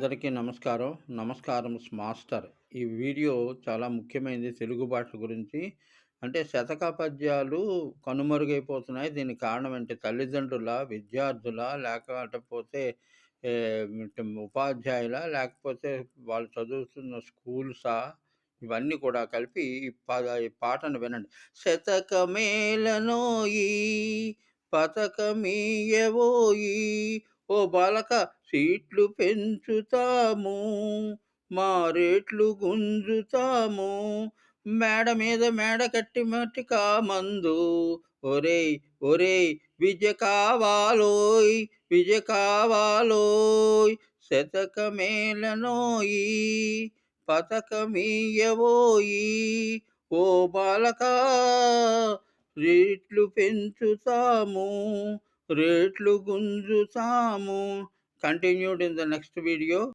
అందరికీ నమస్కారం. నమస్కారం మాస్టర్. ఈ వీడియో చాలా ముఖ్యమైనది తెలుగు భాష గురించి. అంటే శతక పద్యాలు కనుమరుగైపోతున్నాయి. దీనికి కారణం ఏంటి? తల్లిదండ్రులా? విద్యార్థులా? లేకపోతే ఉపాధ్యాయులా? లేకపోతే వాళ్ళు చదువుతున్న స్కూల్సా? ఇవన్నీ కూడా కలిపి ఈ పాటను వినండి. శతకమేలనోయి పతకమియ్యవోయి ఓ బాలక సీట్లు పెంచుతాము, మా రేట్లు గుంజుతాము. మేడ మీద మేడ కట్టి మట్టికా మందు. ఒరేయ్ ఒరేయ్ విద్య కావాలోయ్, విద్య కావాలోయ్. శతకమేలనోయి పతకమియ్యవోయి ఓ బాలకా రేట్లు పెంచుతాము, రేట్లు గుంజుతాము. Continued in the next video.